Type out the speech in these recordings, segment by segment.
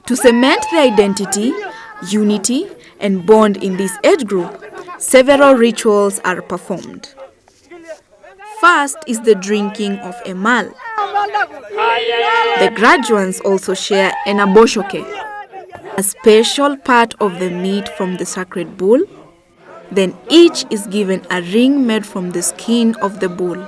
To cement their identity, unity, and bond in this age group, several rituals are performed. First is the drinking of a mal. The graduates also share an aboshoke, a special part of the meat from the sacred bull. Then each is given a ring made from the skin of the bull.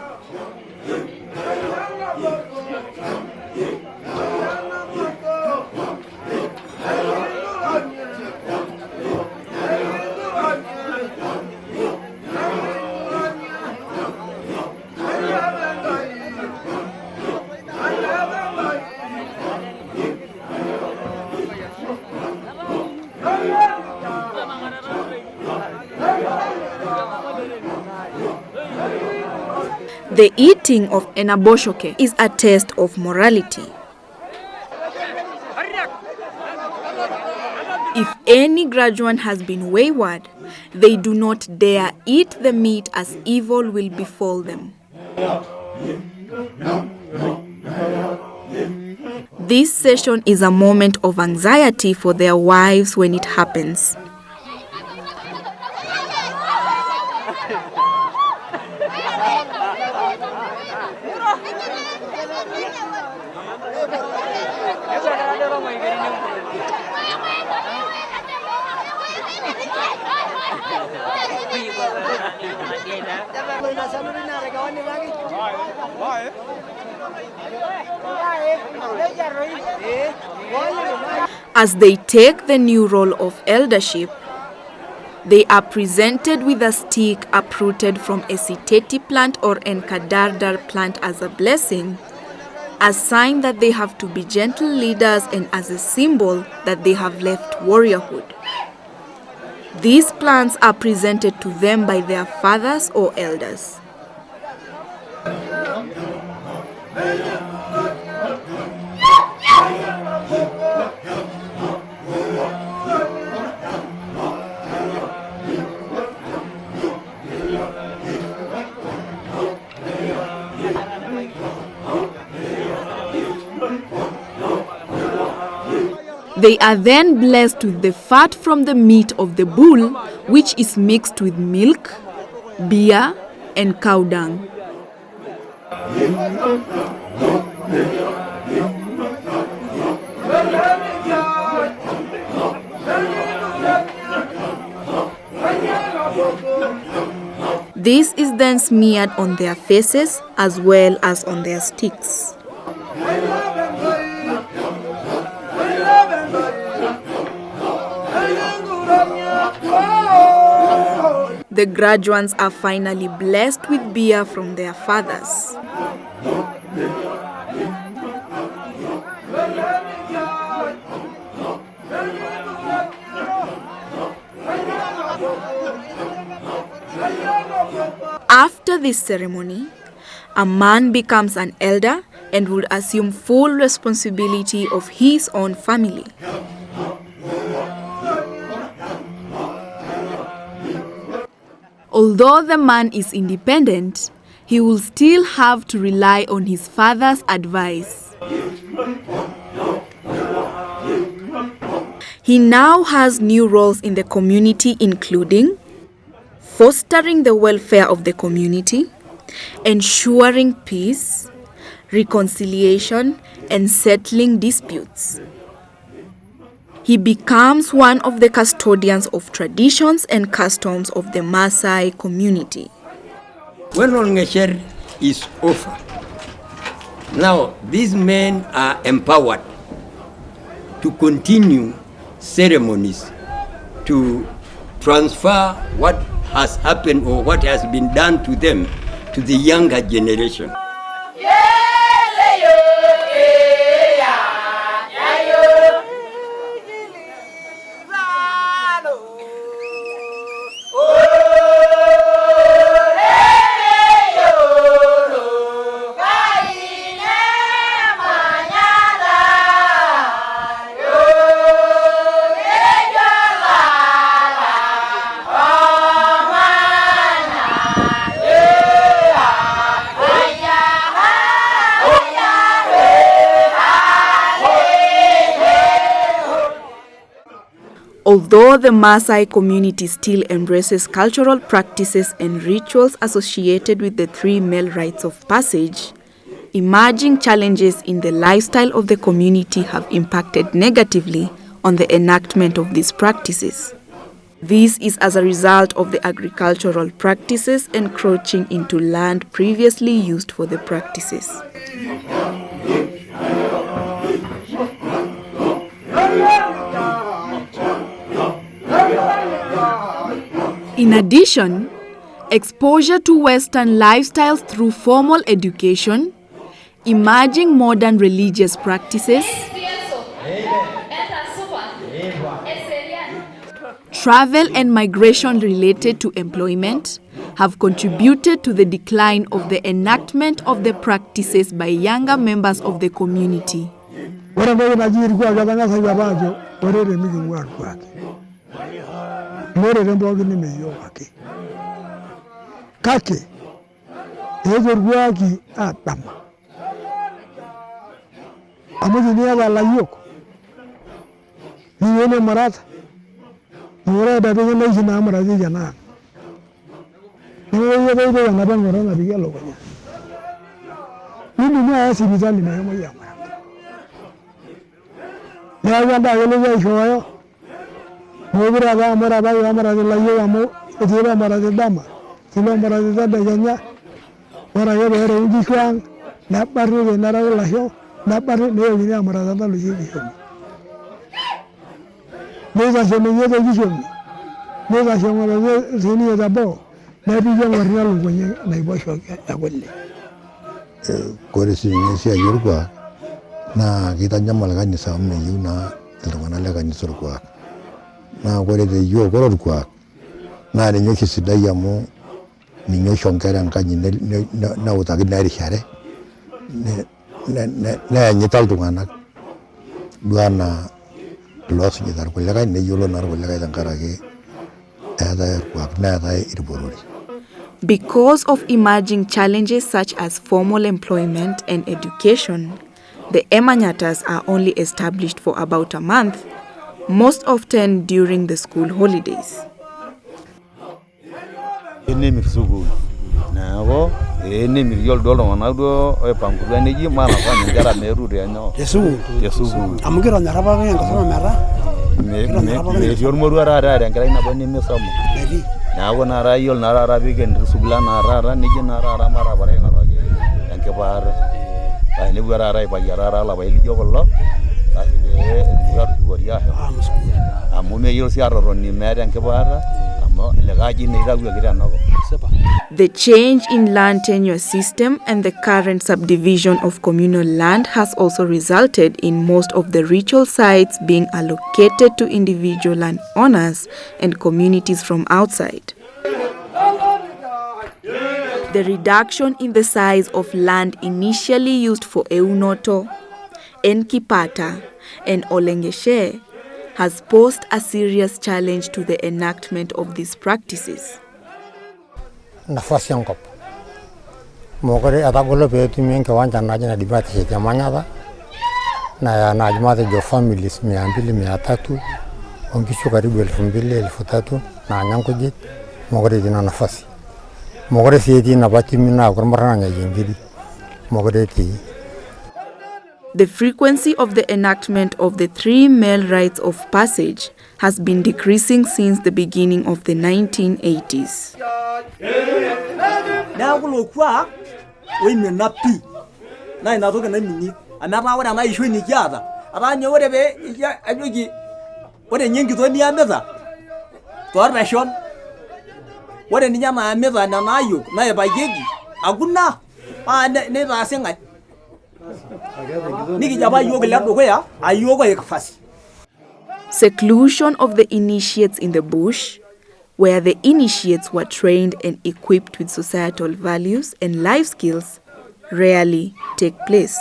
The eating of an aboshoke is a test of morality. If any graduate has been wayward, they do not dare eat the meat as evil will befall them. This session is a moment of anxiety for their wives when it happens. As they take the new role of eldership, they are presented with a stick uprooted from a siteti plant or Enkipaata plant as a blessing, a sign that they have to be gentle leaders and as a symbol that they have left warriorhood. These plants are presented to them by their fathers or elders. They are then blessed with the fat from the meat of the bull, which is mixed with milk, beer, and cow dung. This is then smeared on their faces as well as on their sticks. The graduates are finally blessed with beer from their fathers. After this ceremony, a man becomes an elder and would assume full responsibility of his own family. Although the man is independent, he will still have to rely on his father's advice. He now has new roles in the community, including fostering the welfare of the community, ensuring peace, reconciliation, and settling disputes. He becomes one of the custodians of traditions and customs of the Maasai community. When Olng'esherr is over, now these men are empowered to continue ceremonies, to transfer what has happened or what has been done to them to the younger generation. Although the Maasai community still embraces cultural practices and rituals associated with the 3 male rites of passage, emerging challenges in the lifestyle of the community have impacted negatively on the enactment of these practices. This is as a result of the agricultural practices encroaching into land previously used for the practices. In addition, exposure to Western lifestyles through formal education, emerging modern religious practices, travel and migration related to employment have contributed to the decline of the enactment of the practices by younger members of the community. na kita nyamal kanisa mme yuna iltung'ana le kanisa orkuak na ore te yiok ore orkuak na ninye kisidai amu ninye oisho nkera enkanyit neutaki nerishare neanyita iltung'anak duo anaa loosujita irkulikae neyiolo naa irkulikae tenkaraki eetae orkuak neetae irporori. Because of emerging challenges such as formal employment and education, the Emanyatas are only established for about a month, most often during the school holidays. The change in land tenure system and the current subdivision of communal land has also resulted in most of the ritual sites being allocated to individual landowners and communities from outside. The reduction in the size of land initially used for Eunoto, Enkipaata, and Olng'esherr has posed a serious challenge to the enactment of these practices. Nafasi yankop mogore atagolo petumi enkiwanja naji na dibati ya Manyata na ya najimate jo families 200-300 onkishu karibu 2000-3000 na nyankujit mogore dina nafasi mogore sieti na batimi na kurmarana yingiri mogore ti. The frequency of the enactment of the 3 male rites of passage has been decreasing since the beginning of the 1980s. Seclusion of the initiates in the bush, where the initiates were trained and equipped with societal values and life skills, rarely take place.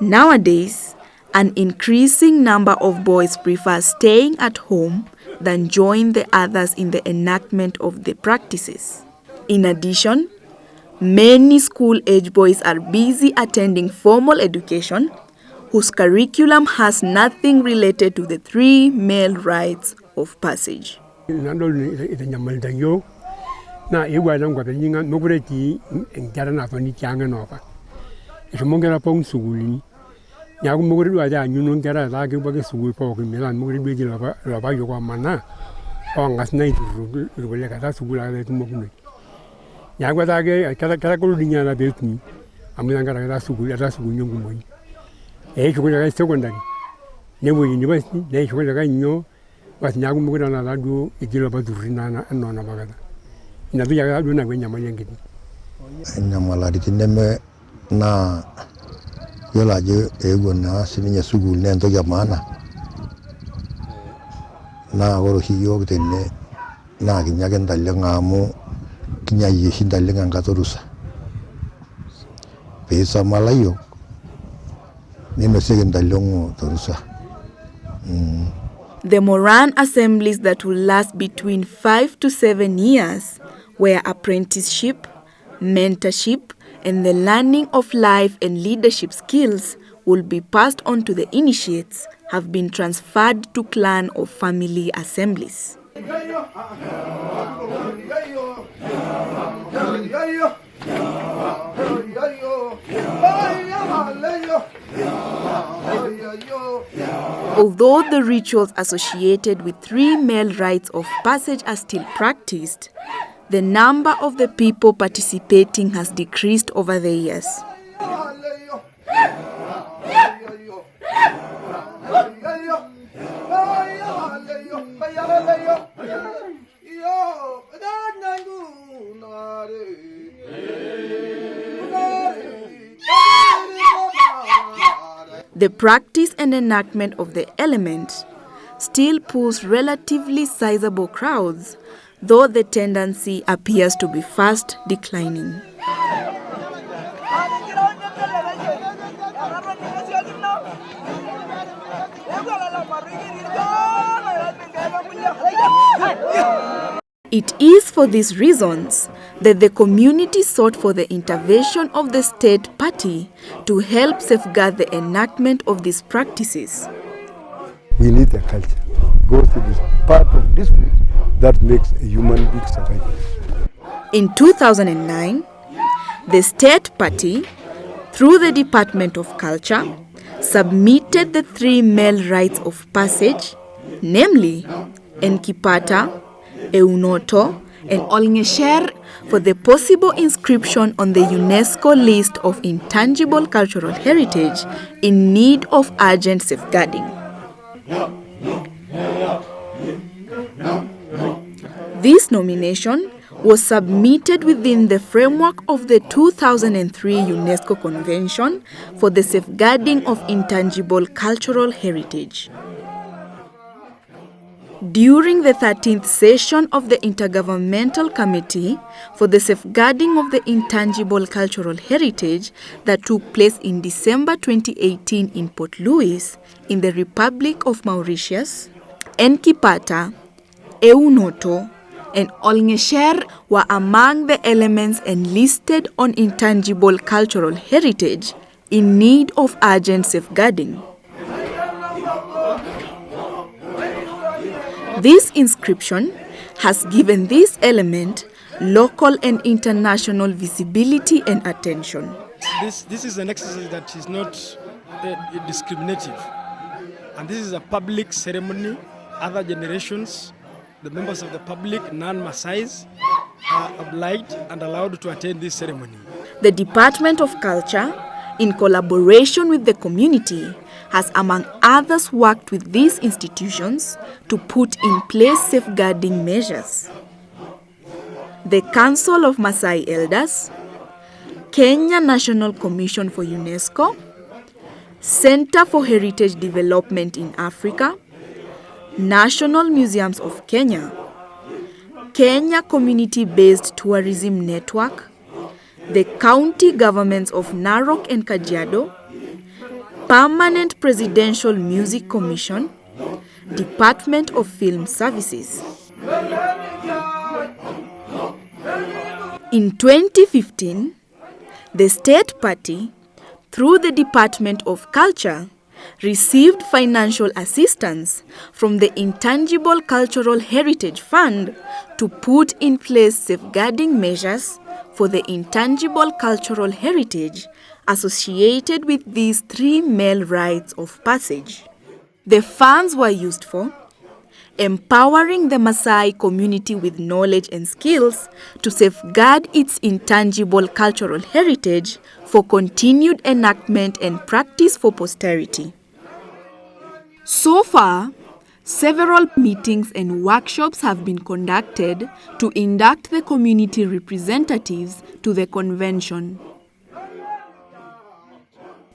Nowadays, an increasing number of boys prefer staying at home than join the others in the enactment of the practices. In addition, many school-age boys are busy attending formal education, whose curriculum has nothing related to the 3 male rites of passage. Na ewa lang kwa pelinga mugureti ngara na toni kyanga nova ishomongera pong sugulini nyagu muguri waja nyuno ngara la ke bage sugul po ke melan muguri beji la ba yo kwa mana o ngas nei rubele kata sugula le tumo kunu nyagu ta ke kala kulu dinya la betni amuna ngara la sugul nyungu mo shugula ga secondary ne wo university ne shugula ga nyo was nyagu mugura na la du ijilo ba durina na nona bagada Nyamalari neme na yolaje ego na sinya sugul ne ndo jamana na goro hiyo tenne na kinyaga ndalle ngamo kinyaye hindalle nganga torusa pesa malayo nime segendalle ngo torusa. The Moran assemblies that will last between 5 to 7 years, where apprenticeship, mentorship, and the learning of life and leadership skills will be passed on to the initiates, have been transferred to clan or family assemblies. Although the rituals associated with 3 male rites of passage are still practiced, the number of the people participating has decreased over the years. The practice and enactment of the element still pulls relatively sizable crowds, though the tendency appears to be fast declining. It is for these reasons that the community sought for the intervention of the state party to help safeguard the enactment of these practices. We need a culture. Goes to this part of discipline that makes a human being survive. In 2009, the state party, through the Department of Culture, submitted the 3 male rites of passage, namely Enkipaata, Eunoto, and Olng'esherr, for the possible inscription on the UNESCO list of intangible cultural heritage in need of urgent safeguarding. This nomination was submitted within the framework of the 2003 UNESCO Convention for the Safeguarding of Intangible Cultural Heritage. During the 13th session of the Intergovernmental Committee for the Safeguarding of the Intangible Cultural Heritage that took place in December 2018 in Port Louis, in the Republic of Mauritius, Enkipaata, Eunoto, and Olng'esherr were among the elements enlisted on intangible cultural heritage in need of urgent safeguarding. This inscription has given this element local and international visibility and attention. This is an exercise that is not discriminative, and this is a public ceremony. Other generations, the members of the public, non-Maasais, are obliged and allowed to attend this ceremony. The Department of Culture, in collaboration with the community, has among others worked with these institutions to put in place safeguarding measures. The Council of Maasai Elders, Kenya National Commission for UNESCO, Center for Heritage Development in Africa, National Museums of Kenya, Kenya Community-Based Tourism Network, the county governments of Narok and Kajiado, Permanent Presidential Music Commission, Department of Film Services. In 2015, the State Party, through the Department of Culture, received financial assistance from the Intangible Cultural Heritage Fund to put in place safeguarding measures for the intangible cultural heritage associated with these 3 male rites of passage. The funds were used for empowering the Maasai community with knowledge and skills to safeguard its intangible cultural heritage for continued enactment and practice for posterity. So far, several meetings and workshops have been conducted to induct the community representatives to the convention.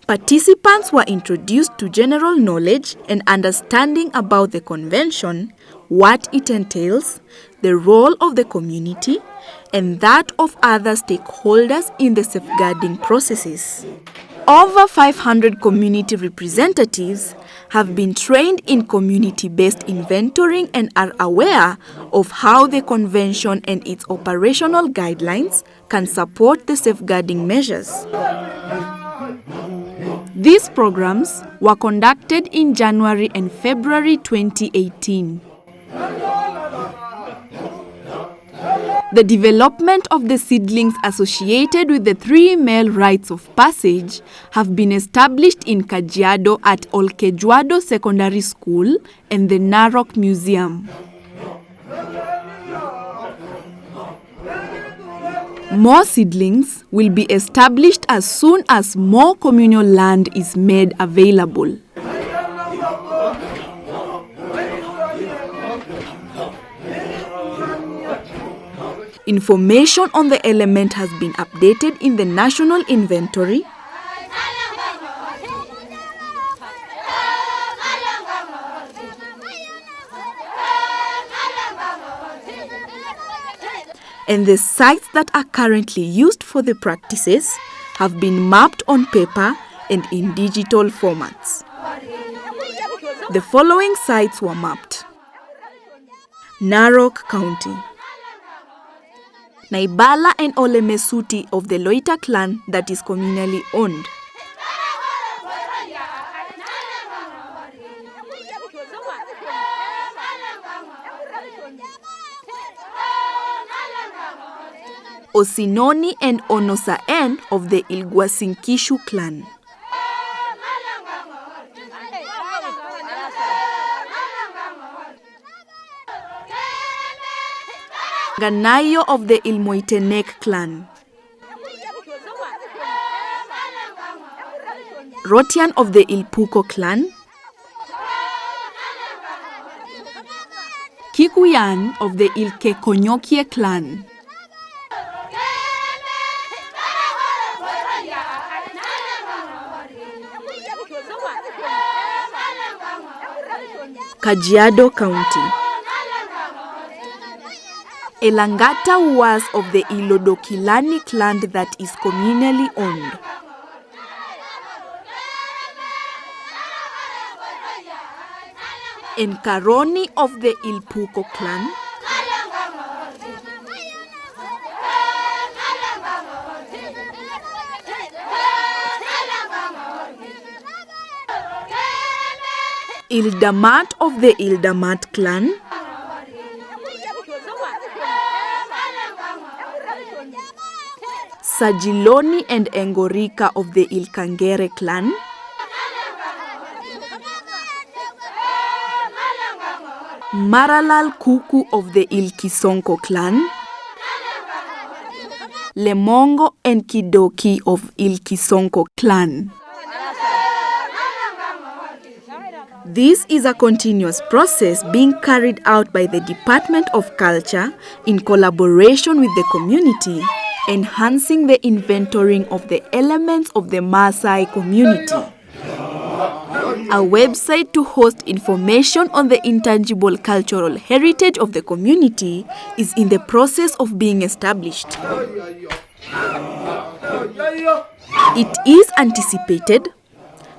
Participants were introduced to general knowledge and understanding about the convention, what it entails, the role of the community, and that of other stakeholders in the safeguarding processes. Over 500 community representatives have been trained in community-based inventorying and are aware of how the convention and its operational guidelines can support the safeguarding measures. These programs were conducted in January and February 2018. The development of the seedlings associated with the 3 male rites of passage have been established in Kajiado at Olng'esherr Secondary School and the Narok Museum. More seedlings will be established as soon as more communal land is made available. Information on the element has been updated in the National Inventory, and the sites that are currently used for the practices have been mapped on paper and in digital formats. The following sites were mapped: Narok County, Naibala and Olemesuti of the Loita clan that is communally owned, Osinoni and Onosaen of the Ilgwasinkishu clan, Ganayo of the Ilmoitenek clan, Rotian of the Ilpuko clan, Kikuyan of the Ilkekonyokie clan, Kajiado County, Elangata was of the Ilodokilani clan that is communally owned, Enkaroni of the Ilpuko clan, Ildamat of the Ildamat clan, Sajiloni and Engorika of the Ilkangere clan, Maralal Kuku of the Ilkisonko clan, Lemongo and Kidoki of Ilkisonko clan. This is a continuous process being carried out by the Department of Culture in collaboration with the community, enhancing the inventorying of the elements of the Maasai community. A website to host information on the intangible cultural heritage of the community is in the process of being established. It is anticipated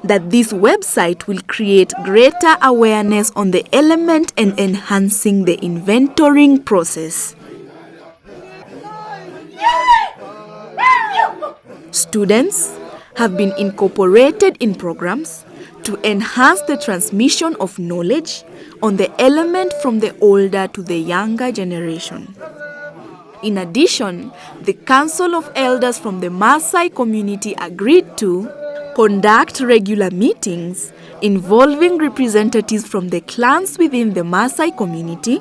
that this website will create greater awareness on the element and enhancing the inventorying process. Students have been incorporated in programs to enhance the transmission of knowledge on the element from the older to the younger generation. In addition, the Council of Elders from the Maasai community agreed to conduct regular meetings involving representatives from the clans within the Maasai community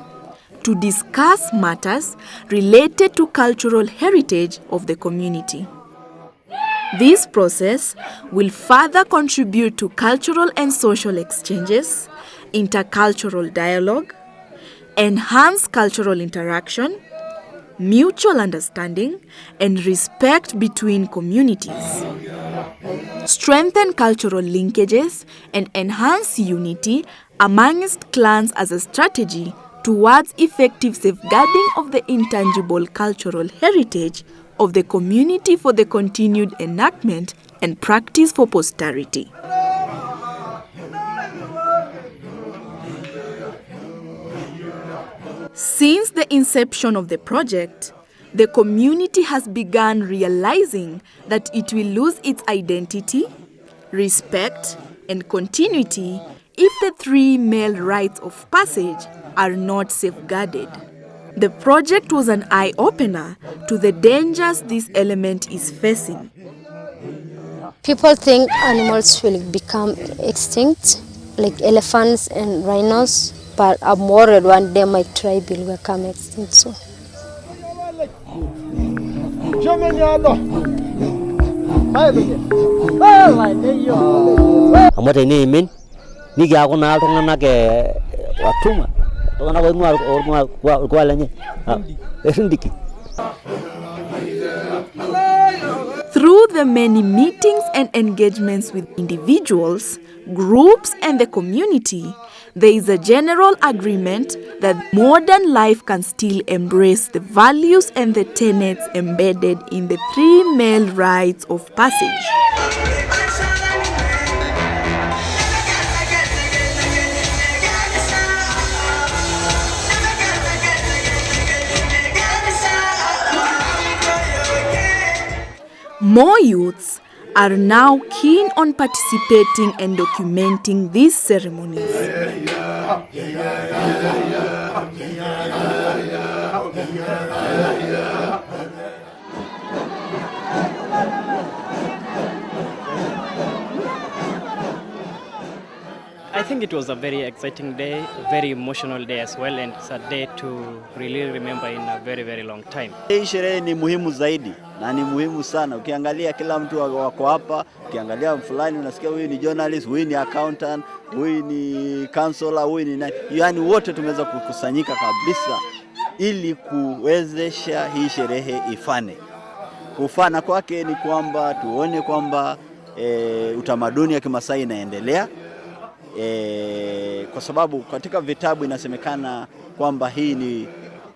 to discuss matters related to cultural heritage of the community. This process will further contribute to cultural and social exchanges, intercultural dialogue, enhance cultural interaction, mutual understanding, and respect between communities, strengthen cultural linkages, and enhance unity amongst clans as a strategy towards effective safeguarding of the intangible cultural heritage of the community for the continued enactment and practice for posterity. Since the inception of the project, the community has begun realizing that it will lose its identity, respect, and continuity if the three male rites of passage are not safeguarded. The project was an eye-opener to the dangers this element is facing. People think animals will become extinct, like elephants and rhinos, but I'm worried one day my tribe will become extinct. So. Through the many meetings and engagements with individuals, groups, and the community, there is a general agreement that modern life can still embrace the values and the tenets embedded in the three male rites of passage. More youths are now keen on participating and documenting these ceremonies. I think it was a very exciting day, a very emotional day as well, and it's a day to really remember in a very, very long time. Hii sherehe ni muhimu zaidi na ni muhimu sana. Ukiangalia kila mtu wako hapa, ukiangalia fulani unasikia huyu ni journalist, huyu ni accountant, huyu ni counselor, huyu ni nani. Yaani wote tumeweza kukusanyika kabisa ili kuwezesha hii sherehe ifane. Kufana kwake ni kwamba tuone kwamba utamaduni ya Kimasai inaendelea. Kwa sababu katika vitabu inasemekana kwamba hii ni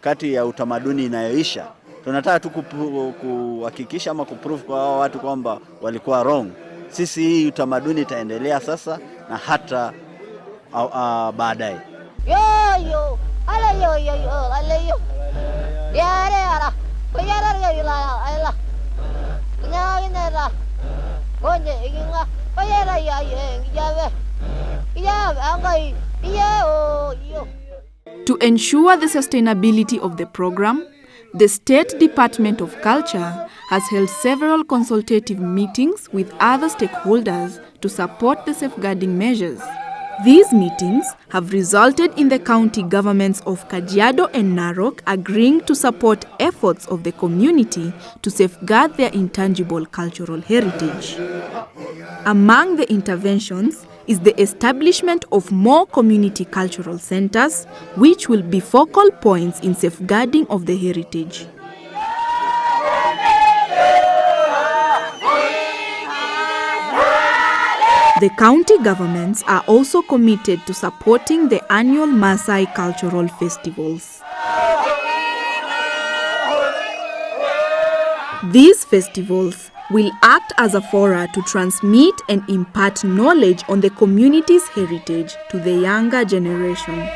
kati ya utamaduni inayoisha. Tunataka tu kuhakikisha ama kuprove kwa watu kwamba walikuwa wrong. Sisi hii utamaduni itaendelea sasa na hata baadaye. Yo ala yo ala yo yare ara koyara yo la ala nyawinera konje inga koyara ya ngijawe. To ensure the sustainability of the program, the State Department of Culture has held several consultative meetings with other stakeholders to support the safeguarding measures. These meetings have resulted in the county governments of Kajiado and Narok agreeing to support efforts of the community to safeguard their intangible cultural heritage. Among the interventions is the establishment of more community cultural centers, which will be focal points in safeguarding of the heritage. The county governments are also committed to supporting the annual Maasai cultural festivals. These festivals will act as a forum to transmit and impart knowledge on the community's heritage to the younger generation.